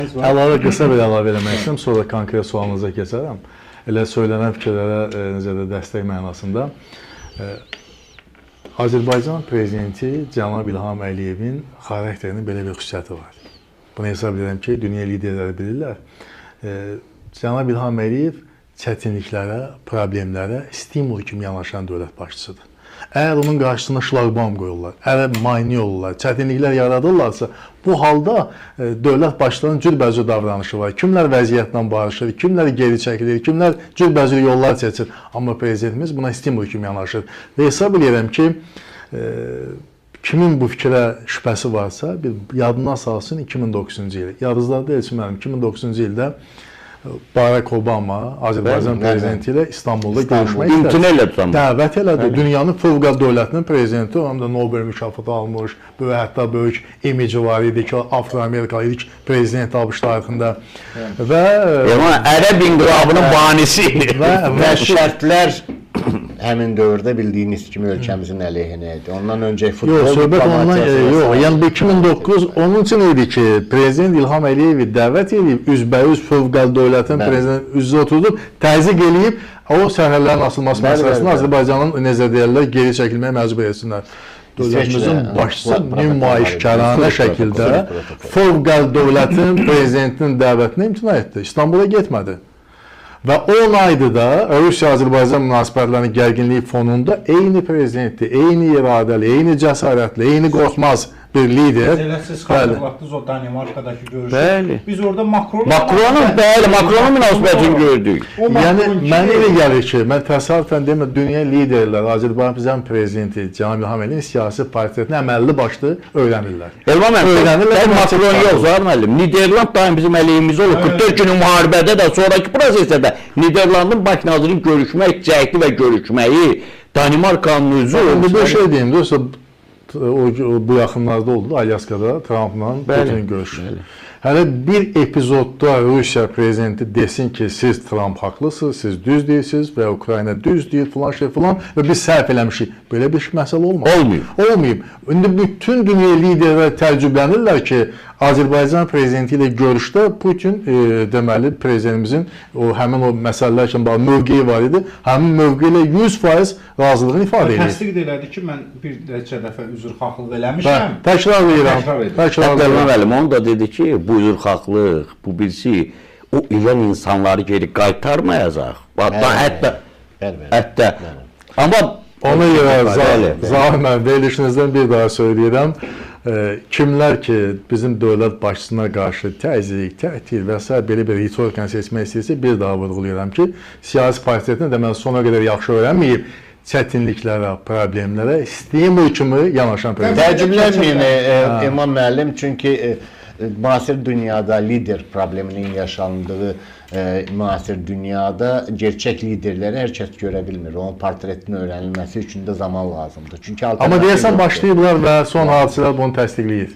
Əlavə qısa bir əlavə eləmək istəyirəm, sonra konkret sualınıza keçərəm. Elə söylənən fikirlərə necə də dəstək mənasında. Azərbaycan prezidenti Cənab İlham Əliyevin xarakterinin belə bir xüsusiyyəti var. Bunu hesab edirəm ki, dünya liderləri bilirlər. Cənab İlham Əliyev çətinliklərə, problemlərə stimul kimi yanaşan dövlət başçısıdır. Əgər onun qarşısına şlaqbam qoyurlar, əgər mane olurlar, çətinliklər yaradırlarsa, bu halda dövlət başçılarının cürbəcür davranışı var. Kimlər vəziyyətlə barışır, kimlər geri çəkilir, kimlər cürbəcür yollar çəkir. Amma prezidentimiz buna stimul kimi yanaşır. Və hesab edirəm ki, kimin bu fikrə şübhəsi varsa, bir yadına salsın 2009-cu il. Yadınızda elçilərim, 2009-cu ildə Barack Obama Azərbaycan prezidenti ilə İstanbulda görüşmək istədi. Dəvət elədi. Dünyanın fövqəladə dövlətinin prezidenti, həm də Nobel mükafatı almış, böyük, hətta böyük imici var idi ki, Afro-Amerikalı ilk prezident ABŞ tarixində. Və Ərəb inqilabının banisi idi. Və şərtlər həmin dövrdə bildiyiniz kimi ölkəmizin əleyhinə idi. Ondan öncə futbol söhbət ondan yəni 2009 onun üçün idi ki, prezident İlham Əliyevi dəvət edib, üzbəyüz fövqəladə dövlətin prezidenti üzrə oturdub, təzyiq eləyib, o sərhədlərin açılması məsələsində Azərbaycanın necə deyirlər, geri çəkilməyə məcbur etsinlər. Dövlətimizin başçısı nümayişkaranə şəkildə fövqəladə dövlətin prezidentinin dəvətinə imtina etdi. İstanbula getmədi. Və 10 ayda da Rusiya-Azərbaycan münasibətlərinin gərginliyi fonunda eyni prezidentli, eyni iradəli, eyni cəsarətli, eyni qorxmaz bir lider. Siz xatırlatdınız o Danimarkadakı görüşü. Bəli. Biz orada Makronun münasibətini gördük. Yəni, mənə elə gəlir ki, mən təsadüfən demə, dünya liderləri, Azərbaycan prezidenti Cənab İlham Əliyevin siyasi portretini əməlli başlı öyrənirlər. Elvan müəllim, Makron yox, Zahir müəllim. Niderland daim bizim əleyhimiz olub. 44 günün müharibədə də, sonraki prosesdə də Niderlandın baş naziri görüşmək cəhdi və görüşməyi Danimarkanın özü. İndi bir şey deyim, dostlar, bu yaxınlarda oldu, Alyaskada Trump'la Putin görüşü. Hələ bir epizodda Rusiya prezidenti desin ki, siz Trump haqlısınız, siz düz deyirsiniz və Ukrayna düz deyir, filan şey filan və biz səhv eləmişik. Belə bir məsələ olmaz. Olmayıb. İndi bütün dünya liderləri təəccüblənirlər ki, Azərbaycan prezidenti ilə görüşdə Putin deməli prezidentimizin həmin o məsələlər kimi mövqeyi var idi. Həmin mövqeyi ilə 100% razılığını ifadə edir. Təsdiq elədi ki, mən bir dəfə üzrxahlıq eləmişəm. Təkrar edirəm. Elvan müəllim, onu da dedi ki, bu üzrxahlıq, bu birisi o ilən insanları geri qaytarmayacaq. Hətta. Amma ona görə Zahir müəllim, verilişinizdən bir daha söyləyirəm. Kimlər ki, bizim dövlət başçısına qarşı təzyiq, təhdid və s. belə bir ritorikanı seçmək istəyirsə, bir daha vurğulayıram ki, siyasi portretini deməli sona qədər yaxşı öyrənməyib, çətinliklərə, problemlərə stimul kimi yanaşan prezident. Təəccüblənməyin İlham müəllim, çünki müasir dünyada lider probleminin yaşandığı müasir dünyada gerçək liderləri hər kəs görə bilmir. Onun portretinin öyrənilməsi üçün də zaman lazımdır. Çünki amma deyəsən başlayıblar və son hadisələr bunu təsdiqləyir.